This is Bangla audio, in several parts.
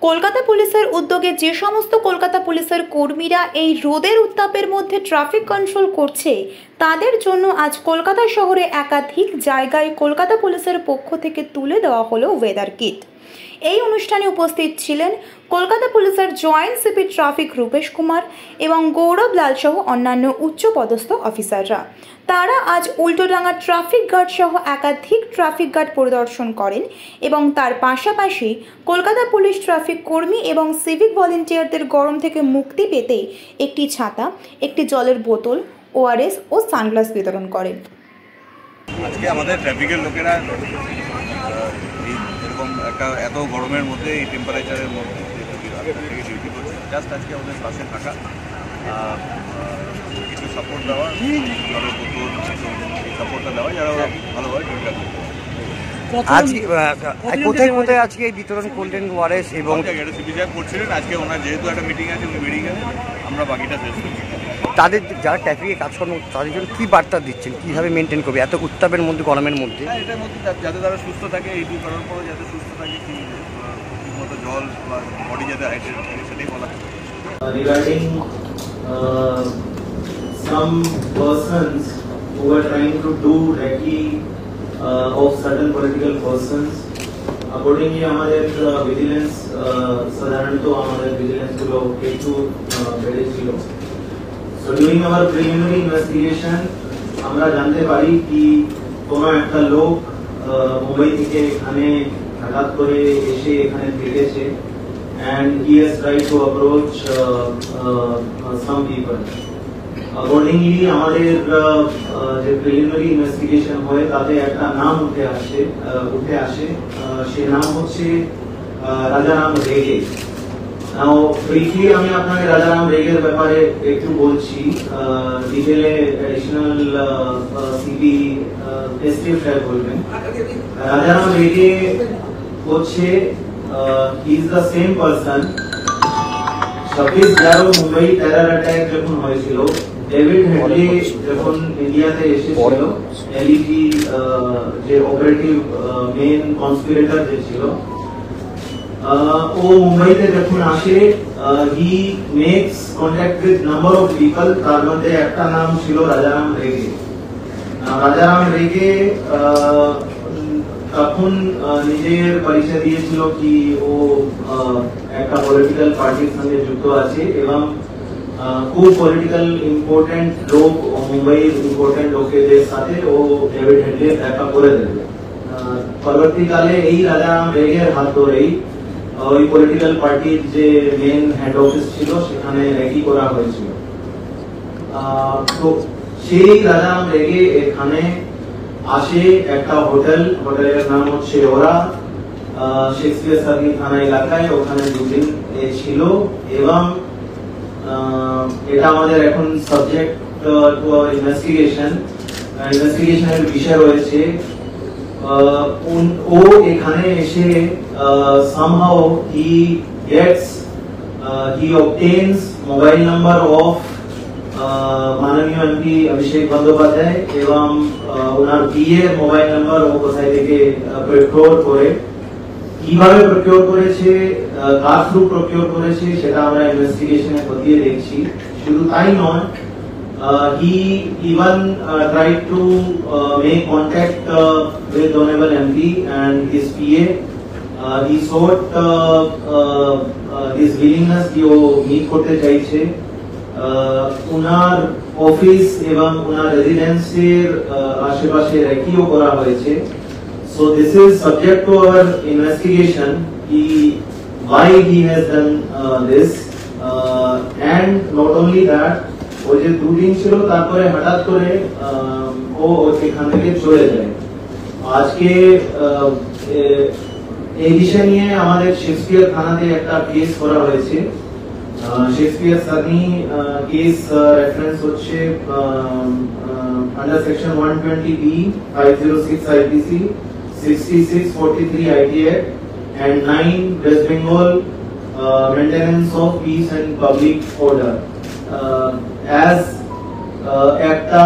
কলকাতা পুলিশের উদ্যোগে যে সমস্ত কলকাতা পুলিশের কর্মীরা এই রোদের উত্তাপের মধ্যে ট্রাফিক কন্ট্রোল করছে তাদের জন্য আজ কলকাতা শহরে একাধিক জায়গায় কলকাতা পুলিশের পক্ষ থেকে তুলে দেওয়া হলো ওয়েদার কিট। এই অনুষ্ঠানে উপস্থিত ছিলেন কলকাতা পুলিশের joint CP traffic Rupesh Kumar এবং গৌরব লাল সহ অন্যান্য উচ্চপদস্থ অফিসাররা। তারা আজ উল্টোডাঙ্গা ট্রাফিক গার্ড সহ একাধিক ট্রাফিক গার্ড পরিদর্শন করেন এবং তার পাশাপাশি কলকাতা পুলিশ ট্রাফিক কর্মী এবং সিভিক ভলেন্টিয়ারদের গরম থেকে মুক্তি পেতে একটি ছাতা, একটি জলের বোতল, ওআরএস ও সানগ্লাস বিতরণ করেন। আজকে আমাদের ট্রাফিকের লোকেরা এরকম একটা এত গরমের মধ্যে এই টেম্পারেচারের মধ্যে ডিউটি করছে, জাস্ট আজকে আমাদের পাশে থাকা, কিছু সাপোর্ট দেওয়া, জলের বোতল এই সাপোর্টটা দেওয়া, যারা ভালোভাবে ডিউটিটা করতে। আজকে কোথায় কোথায় আজকে বিতরণ করলেন ওআরএস এবং সিপি সাহেব করছিলেন। আজকে ওনার যেহেতু একটা মিটিং আছে উনি বেরিয়ে গেলেন, আমরা বাকিটা শেষ করছি। তাদের যারা ট্রাফিকে কাজকর্ম তাদের জন্য কী বার্তা দিচ্ছেন, কীভাবে মেনটেন করবে এত উত্তাপের মধ্যে, গরমের মধ্যে? এটার মধ্যে যাতে তারা সুস্থ থাকে, এইটুকু করার পরে যাতে সুস্থ থাকে, ঠিকমতো জল বা বডি যাতে হাইড্রেট থাকে সেটাই বলা। Regarding some persons who were trying to do recce of certain political persons, accordingly আমাদের vigilance সাধারণত আমাদের vigilance গুলো একটু বেড়েছিল। So during our preliminary investigation আমরা জানতে পারি কি কোনো একটা লোক মুম্বাই থেকে এখানে হঠাৎ করে এসে এখানে থেকেছে and he has tried to approach some people. Accordingly আমাদের যে preliminary investigation হয় তাতে একটা নাম উঠে আসে, সে নাম হচ্ছে রাজারাম রেগে। Now briefly আমি আপনাকে রাজারাম রেগের ব্যাপারে একটু বলছি, ডিটেলে অ্যাডিশনাল সিপি এসটিএফ সাহেব বলবেন। রাজারাম রেগে হচ্ছে he is the same person 26/11 Mumbai terror attack যখন হয়েছিল, ডেভিড হেডলি যখন ইন্ডিয়াতে এসেছিল, এলইজি যে অপারেটিভ মেইন কনস্পিরেটর যে ছিল, ও মুম্বাইতে যখন আসে he makes contact with number of people, তার মধ্যে একটা নাম ছিল রাজারাম রেগে। রাজারাম রেগে তখন নিজের পরিচয় দিয়েছিল কি ও একটা পলিটিক্যাল পার্টির সঙ্গে যুক্ত আছে এবং খুব পলিটিক্যাল ইম্পর্টেন্ট লোক, মুম্বাইয়ের ইম্পর্টেন্ট লোকেদের সাথে ও ডেভিড হেডলি দেখা করে দেবে। পরবর্তীকালে এই রাজারাম রেগের হাত ধরেই ওই পলিটিক্যাল পার্টির যে মেন হেড অফিস ছিল সেখানে রেকি করা হয়েছিল। তো সেই রাজারাম রেগে এখানে আসে একটা হোটেলের নাম হচ্ছে ওরা, শেক্সপিয়ার সার্কিট থানা এলাকায়, ওখানে দুদিন ছিল এবং এটা আমাদের এখন সাবজেক্ট টু আওয়ার ইনভেস্টিগেশনের বিষয় রয়েছে। ও এখানে এসে somehow he obtains mobile number of মাননীয় এমপি অভিষেক বন্দ্যোপাধ্যায় এবং ওনার বিয়ের মোবাইল নাম্বার ও কোথায় থেকে প্রকিউর করে, কিভাবে প্রকিউর করেছে, কার থ্রু প্রকিউর করেছে সেটা আমরা ইনভেস্টিগেশনে খতিয়ে দেখছি। শুধু তাই নয়, he even tried to make contact with honorable MP and his PA. He showed his willingness ki o meet korte chaiche, উনার অফিস এবং উনার রেজিডেন্সির আশেপাশে রেকিও করা হয়েছে। So this is subject to our investigation why he has done this, and not only that, ও যে দুদিন ছিল তারপরে হঠাৎ করে ও এখান থেকে চলে যায়। আজকে এই বিষয় নিয়ে আমাদের শেক্সপিয়ার থানাতে একটা কেস করা হয়েছে। শেক্সপিয়ার সার্নি কেস রেফারেন্স হচ্ছে under section 120B 506 IPC 6643 ITA and 9 West Bengal maintenance of peace and public order. As একটা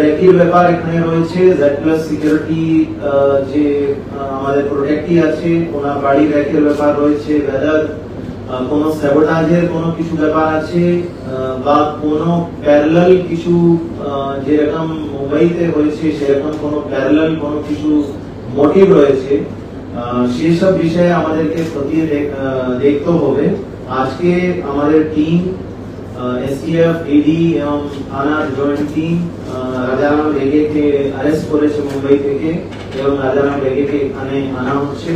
রেকির ব্যাপার এখানে রয়েছে, জেড প্লাস সিকিউরিটি যে আমাদের প্রোটেক্টই আছে ওনার বাড়ির রেকের ব্যাপার রয়েছে, ওয়েদার কোনো স্যাবোটাজের কোনো কিছু ব্যাপার আছে বা কোনো প্যারালাল কিছু যেরকম মুম্বাইতে হয়েছে সেরকম কোনো প্যারালাল কোনো কিছু মোটিভ রয়েছে, সেই সব বিষয়ে আমাদেরকে খতিয়ে দেখতে হবে। আজকে আমাদের টিম এসটিএফ, ইডি এবং থানার জয়েন্ট টিম রাজারাম রেগেকে অ্যারেস্ট করেছে মুম্বাই থেকে এবং রাজারাম রেগেকে এখানে আনা হচ্ছে।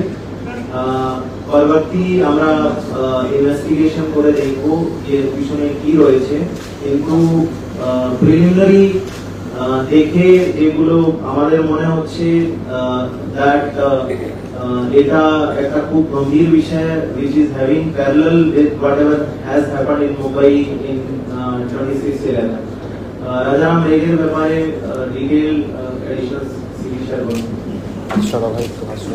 পরবর্তী আমরা ইনভেস্টিগেশন করে দেখব এর পিছনে কি রয়েছে, কিন্তু প্রিলিমিনারি দেখে যেগুলো আমাদের মনে হচ্ছে দ্যাট এটা একটা খুব গম্ভীর বিষয় which is having parallel with whatever has happened in Mumbai in 26/11. Rajaram রেগের ব্যাপারে ডিটেইল এডিশনাল সিভি শেয়ার করুন। চলো ভাই একটু আসো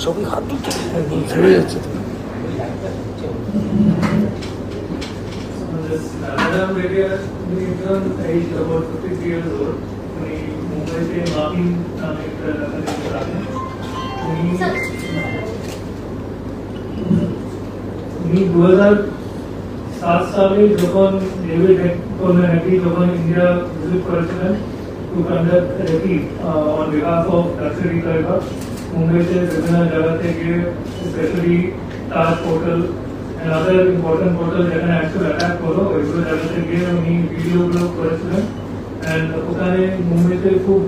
সবই হাত ধুতে ঝরে যাচ্ছে। Rajaram Rege is about 53 years old. उन्हें मुंबई से माफी नाम एक उन्हीं 2007 সালে যখন ডেভিড হেকি যখন ইন্ডিয়া ভিজিট করেছিলেন to conduct recce on behalf of luxury কারবার, মুম্বাইতে বিভিন্ন জায়গা থেকে specially Taj hotel and other important portals যেখানে অ্যাকচুয়াল অ্যাটাক হলো ওইগুলো জায়গাতে গিয়ে উনি ভিডিওগুলো করেছিলেন। অ্যান্ড ওখানে মুম্বাইতে খুব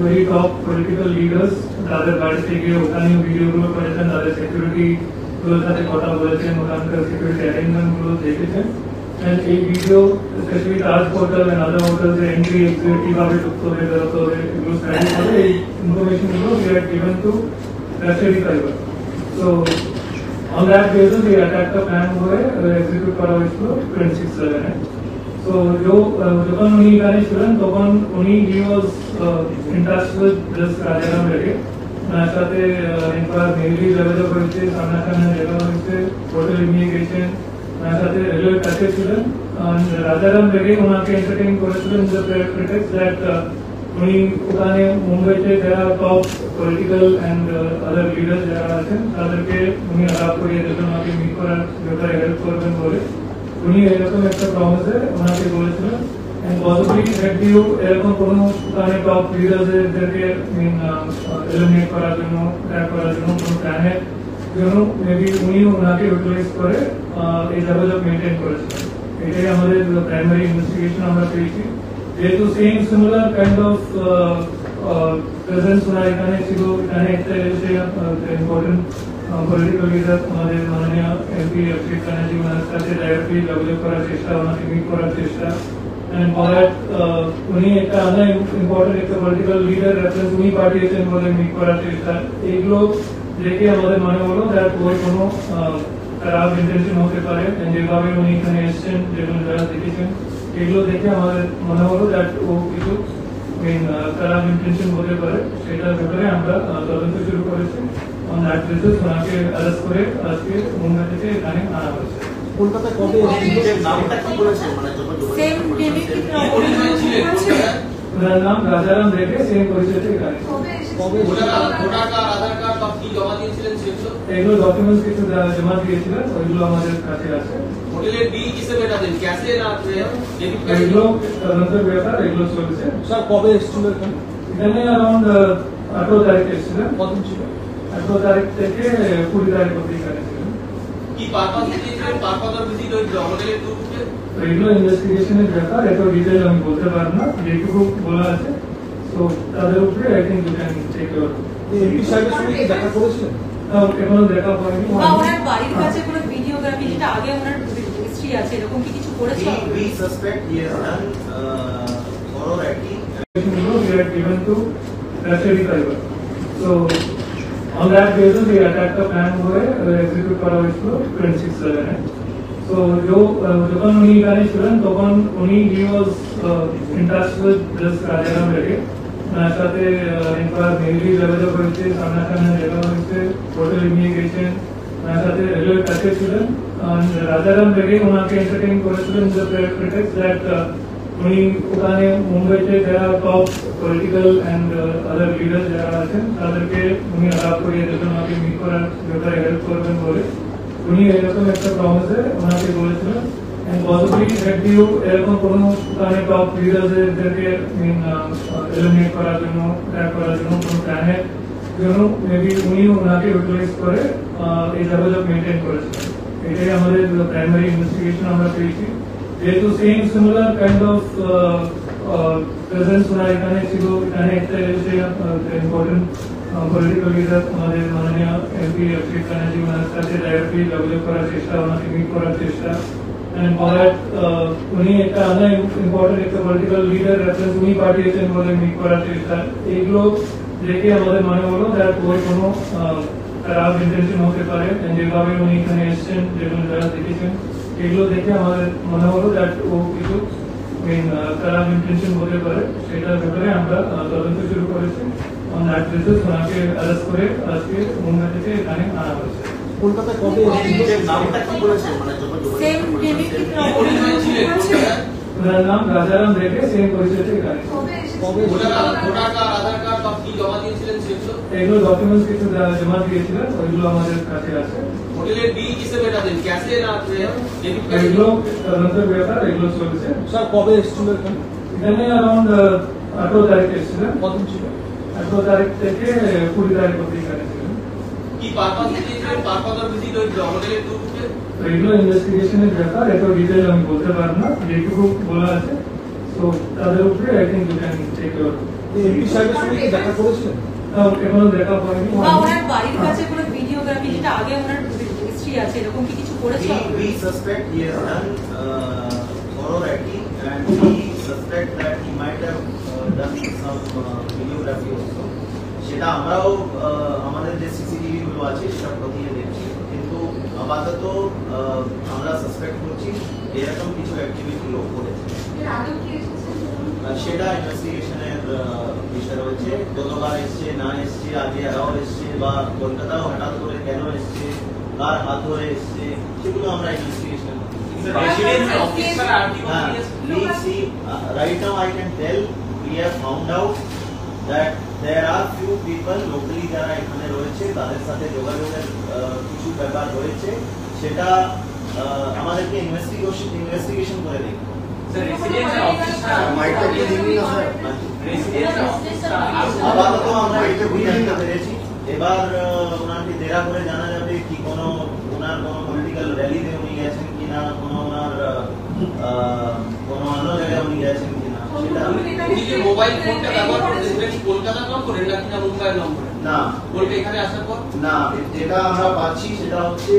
ভেরি টপ পলিটিক্যাল লিডার্স তাদের বাড়িতে গিয়ে ওখানেও ভিডিওগুলো করেছেন, তাদের সিকিউরিটিগুলোর সাথে কথা বলেছেন, ওখানকার সিকিউরিটি অ্যারেঞ্জমেন্টগুলো দেখেছেন। অ্যান্ড এই video specially Taj hotel and other হোটেলসে এন্ট্রি এক্সিট কীভাবে ঢুকতে হবে বেরোতে হবে এগুলো স্টাডি করে এই ইনফরমেশনগুলো we are given to luxury কারবার। So on that basis the attack का plan हुए execute करा इसको 26/11 है। So जो जब उन्हीं गाने चलन तब उन्हीं he was in touch with this Rajaram रेगे नाचाते इन पर मेरी जगह पर से सामना करने जगह से होटल इमिग्रेशन नाचाते रेलवे टैक्सी चलन राजाराम रेगे उन्हें एंटरटेन करे चलन द pretext that उन्हीं उन्हें मुंबई से जरा top political and other leaders जरा आते हैं ताकि उन्हें आपको ये देखना कि मीटर बेहतर हेल्प करने बोले उन्हीं ऐसा में एक प्रॉमिस है उन्हें बोले थे एंड पॉसिबली हेड यू ऐसा कोनो उन्हें टॉप लीडर्स है जैसे मीन एलिमिनेट करा देनो टैप करा देनो कोनो प्लान है जो मे बी उन्हीं उन्हें यूटिलाइज करे ये जब मेंटेन करे ये हमारे प्राइमरी इन्वेस्टिगेशन हमारा पेशी ये तो same similar kind of presence उन्हें इतने चिरो इतने इतने इम्पोर्टेंट पॉलिटिकल लीडर हमारे माननीय एमपी अभिषेक बनर्जी उन्हें साथ डायरेक्टली डेवलप करा चेष्टा उन्हें मीट करा चेष्टा एंड फॉर दैट उन्हीं एक अदर इम्पोर्टेंट एक पॉलिटिकल लीडर रेफरेंस उन्हीं पार्टी से बोले मीट करा चेष्टा एक लोग देखे हमारे माने बोलो दैट वो कोनो खराब इंटेंशन होते पारे एंड जगह में उन्हीं कने एस्टेंट जेबल जरा देखिए এগুলো দেখে আমাদের মনে হলো দ্যাট ও কিছু খারাপ ইন্টেনশন হতে পারে, সেটার ব্যাপারে আমরা তদন্ত শুরু করেছি। অন দ্যাট বেসিস ওনাকে অ্যারেস্ট করে আজকে মুম্বাই থেকে এখানে আনা হয়েছে। কলকাতা কবে নামটা কি বলেছেন মানে সেম ডেলি কি ওনার নাম রাজারাম রেগে সেম পরিচয়তে এখানে কবে ভোটার কার্ড আধার কার্ড বা কি জমা দিয়েছিলেন সেগুলো এগুলো ডকুমেন্টস কিছু জমা দিয়েছিলেন ওইগুলো আমাদের কাছে আছে। হোটেলের বিল কিসে মেটাতেন ক্যাশে না ডেবিট কার্ডে? এগুলো তদন্তের ব্যাপার এগুলো চলছে। স্যার কবে এসেছিল এখানে? এখানে অ্যারাউন্ড 18 তারিখ এসেছিলেন। কতদিন ছিল? 18 তারিখ থেকে 20 তারিখ অবধি এখানে ছিলেন। কি পারপাস দিয়েছিলেন? পারপাস অফ ভিজিট ওই হোটেলের ট্যুরে? এগুলো ইনভেস্টিগেশনের ব্যাপার, এত ডিটেইল আমি বলতে পারবো না, যেটুকু বলা আছে তো তাদের উপরে I think you can take your. MP সাহেবের সঙ্গে দেখা করেছিলেন? এখনো দেখা হয়নি। বা ওনার বাড়ির কাছে কোনো ভিডিওগ্রাফি যেটা আগে ওনার হিস্ট্রি আছে এরকম কি কিছু করেছে? We suspect he has done thorough hacking. We are given to Rashidi Kaiba. So on that basis the attack का plan हुआ है, execute करा इसको 26/11 है। So जो जब उन्हीं गाने चलन तब उन्हीं he was in touch with this Rajaram रेगे ওনার সাথে একবার মেইলি যোগাযোগ হয়েছে, সামনাসামনি দেখা হয়েছে, হোটেলে নিয়ে গেছেন, ওনার সাথে রেলওয়ে টাচে ছিলেন। রাজারাম রেগে ওনাকে এন্টারটেইন করেছিলেন প্রিটেক্সট দ্যাট উনি ওখানে মুম্বাইতে যারা top political and other leader যারা আছেন তাদেরকে উনি আলাপ করিয়ে দেবেন, ওনাকে মিট করার ব্যাপারে হেল্প করবেন বলে উনি এরকম একটা প্রমিসে ওনাকে বলেছিলেন। and possibly that you এরকম কোনো ওখানে টপ লিডারদেরকে এলিমিনেট করার জন্য, ট্র্যাক করার জন্য কোনো প্ল্যানের জন্য মেবি উনি ওনাকে ইউটিলাইজ করে এই যোগাযোগ মেনটেন করেছিলেন। এটাই আমাদের প্রাইমারি ইনভেস্টিগেশন আমরা পেয়েছি। যেহেতু same similar kind of presence owner এখানে ছিল, এখানে একটা ইম্পর্টেন্ট পলিটিক্যাল লিডার আমাদের মাননীয় এমপি অভিষেক ব্যানার্জি ওনার সাথে ডাইরেক্টলি যোগাযোগ করার চেষ্টা, ওনাকে মিট করার চেষ্টা, and for that উনি একটা আলাদা ইম্পর্টেন্ট একটা পলিটিক্যাল লিডার রেফারেন্স উনি পাঠিয়েছেন বলে মিট করার চেষ্টা। এইগুলো দেখে আমাদের মনে হলো দ্যাট ওই কোনো খারাপ ইন্টেনশন হতে পারে, যেভাবে উনি এখানে এসেছেন, যেগুলো যারা দেখেছেন এগুলো দেখে আমাদের মনে হলো দ্যাট ও কিছু খারাপ ইন্টেনশন হতে পারে। সেটার ব্যাপারে আমরা তদন্ত শুরু করেছি। অন দ্যাট বেসিস ওনাকে অ্যারেস্ট করে আজকে মুম্বাই থেকে এখানে আনা হয়েছে। কলকাতায় কবে নামটা কি বলেছে, মানে সেম নেমে কি অরিজিনাল ছিল? ওনার নাম রাজারাম রেগে, সেম পরিচয়তে এখানে। কবে ভোটার কার্ড, আধার কার্ড বা কি জমা দিয়েছিলেন সেগুলো? এগুলো ডকুমেন্টস কিছু জমা দিয়েছিলেন, ওইগুলো আমাদের কাছে আছে। হোটেলের বিল কিসে মেটাতেন, ক্যাশে না ডেবিট কার্ডে? এগুলো তদন্তের ব্যাপার, এগুলো চলছে। স্যার কবে এসেছিল এখানে? এখানে অ্যারাউন্ড 18 তারিখ এসেছিলেন। কতদিন ছিল? 18 তারিখ থেকে 20 তারিখ অব্দি এখানে ছিলেন। কি পারপাস দিয়েছিলেন, পারপাস অফ ভিজিট ওই হোটেলের গ্রুপে? এগুলো ইনভেস্টিগেশনের ব্যাপার, এত ডিটেইল আমি বলতে পারবো না, যেটুকু বলা আছে তো তাদের উপরে I think you can take your. MP সাহেবের সঙ্গে কি দেখা করেছিলেন? এখনো দেখা হয়নি। বা ওনার বাড়ির কাছে কোনো ভিডিওগ্রাফি, যেটা আগে ওনার হিস্ট্রি আছে, এরকম কি কিছু করেছে? We suspect he has done thorough writing, and we suspect that he might have done some videography also. সেটা আমরাও আমাদের যে সিসিটিভি গুলো আছে সেটা খতিয়ে দেখছি, কিন্তু আপাতত আমরা সাসপেক্ট করছি এরকম কিছু অ্যাক্টিভিটি ও করেছে। সেটা ইনভেস্টিগেশনের বিষয় রয়েছে। কতবার এসছে না এসছে, আগে আরও এসছে, বা কলকাতাও হঠাৎ করে কেন এসছে, কার হাত ধরে এসছে, সেগুলো আমরা ইনভেস্টিগেশন করছি। Right now I can tell we have found out that there are few people locally যারা এখানে রয়েছে, তাদের সাথে যোগাযোগের কিছু ব্যাপার রয়েছে, সেটা আমাদেরকে ইনভেস্টিগেশন করে দেখতে হবে। আপাতত আমরা এটা জানতে পেরেছি। এবার ওনাকে জেরা করে জানা যাবে কি কোনো ওনার কোনো পলিটিক্যাল র্যালিতে উনি গেছেন কিনা, কোনো ওনার কোনো অন্য জায়গায় উনি গেছেন কিনা, সেটা উনি যে মোবাইল ফোনটা ব্যবহার করতেন সেটা কি কলকাতার নম্বরে নাকি না মুম্বাইয়ের নম্বরে? না, বলতে এখানে আসার পর না, যেটা আমরা পাচ্ছি সেটা হচ্ছে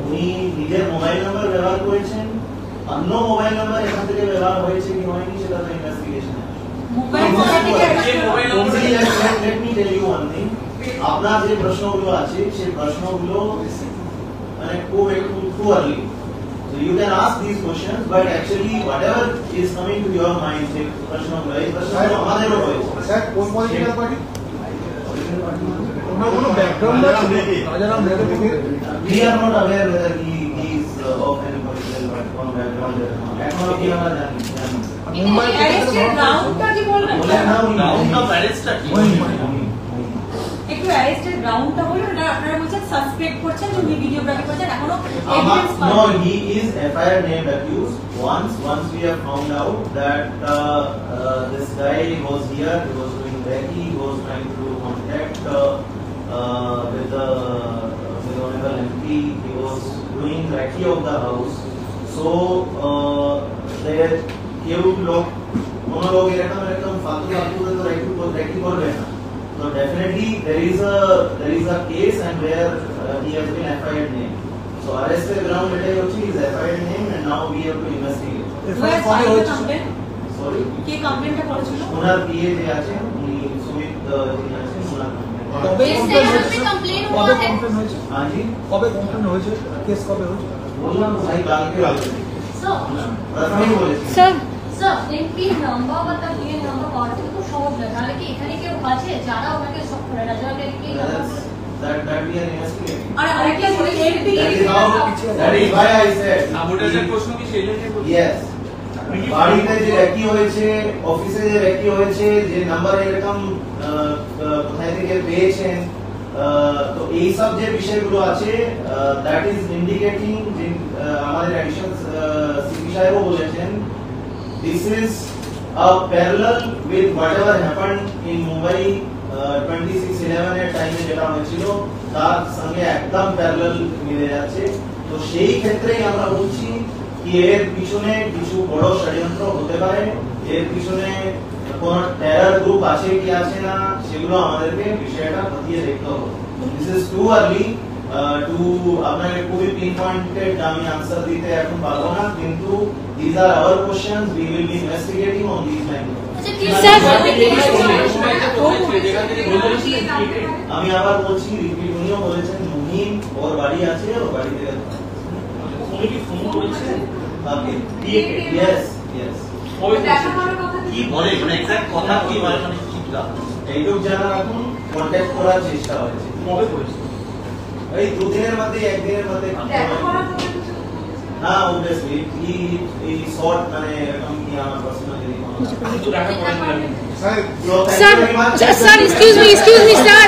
উনি নিজের মোবাইল নাম্বার ব্যবহার করেছেন, অন্য মোবাইল নাম্বার এখান থেকে ব্যবহার হয়েছে কি হয়নি সেটা তো ইনভেস্টিগেশন আছে। Let me tell you one thing, আপনার যে প্রশ্নগুলো আছে সেই প্রশ্নগুলো মানে খুব একটু too early, so you can ask these questions, but actually whatever is coming to your mind যে প্রশ্নগুলো এই প্রশ্নগুলো আমাদেরও রয়েছে। স্যার কোন পলিটিক্যাল পার্টি? কোনো ব্যাকগ্রাউন্ড আছে? রাজারাম রেগে থেকে we are not aware whether he is of any political background. এখনো কি আমরা জানি না। মুম্বাই অ্যারেস্টেড রাউন্ডটা কি বলবেন? রাউন্ড অফ অ্যারেস্টটা কি? একটু অ্যারেস্টেড রাউন্ডটা বলুন না। আপনারা বলছেন সাসপেক্ট করছেন যে উনি ভিডিওগ্রাফি করছেন, এখনো এভিডেন্স পান? No, he is FIR named accused. Once we have found out that this guy was here, he was doing recce, he was trying to contact with the honorable MP, he was doing recce of the house. So there কেউ লোক কোন লোক এরকম ফালতু তো recce করবে না। So definitely there is a case and where he has been FIR named. So arrested ground letter is FIR name, and now we have to investigate. Sorry, কে কমপ্লেন্টটা করেছিল? ওনার পিএ যে আছে উনি সুমিত যিনি আছেন ওনার কবে কমপ্লেন হয়েছে? हाँ जी, কবে কমপ্লেন হয়েছে? কেস কবে হয়েছে? বললাম ভাই কালকে প্রথমেই বলেছি। স্যার স্যার এমপির নাম্বার বা তার বিয়ের নাম্বার পাওয়াটা কিন্তু খুব সহজ নয়, তাহলে কি এখানে কেউ আছে যারা ওনাকে সব করে না, যারা কি that we are investigating. আর আরেকটা MP That is why I said. সাবুটাইজের প্রশ্ন কি সেই জন্য Yes. বাড়িতে যে রেকি হয়েছে, অফিসে যে রেকি হয়েছে, যে নাম্বার এরকম কোথায় থেকে পেয়েছেন, তো এই সব যে বিষয়গুলো আছে, দ্যাট ইজ ইন্ডিকেটিং যে আমাদের অ্যাডিশনাল সিপি সাহেবও বলেছেন, this is a parallel with whatever happened in Mumbai 26/11 এর টাইমে যেটা হয়েছিল তার সঙ্গে একদম প্যারালাল মিলে যাচ্ছে। তো সেই ক্ষেত্রেই আমরা বলছি কি এর পিছনে কিছু বড় ষড়যন্ত্র হতে পারে, এর পিছনে কোন টেরর গ্রুপ আছে কি আছে না সেগুলো আমাদেরকে বিষয়টা খতিয়ে দেখতে হবে। This is too early two আপনাকে খুবই পিন পয়েন্টেড আমি আনসার দিতে এখন পারবো না, কিন্তু these are our questions, we will be investigating on these lines. আমি আবার বলছি, রিপিট উনিও বলেছেন মুহিম ওর বাড়ি আছে, ওর বাড়ি থেকে yes yes কি বলে মানে এক্সাক্ট কথা কি বলে মানে কি এইটুক জানা এখন কন্ট্যাক্ট করার চেষ্টা হয়েছে, কবে করেছে এই দুদিনের মধ্যে একদিনের মধ্যে না obviously এই শর্ট মানে এরকম কি আমার পার্সোনালি কিছু দেখা পড়ে sir excuse me sir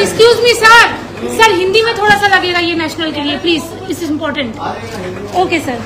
excuse me sir Hindi में थोड़ा सा लगेगा ये नेशनल के लिए please, this is important. Okay sir.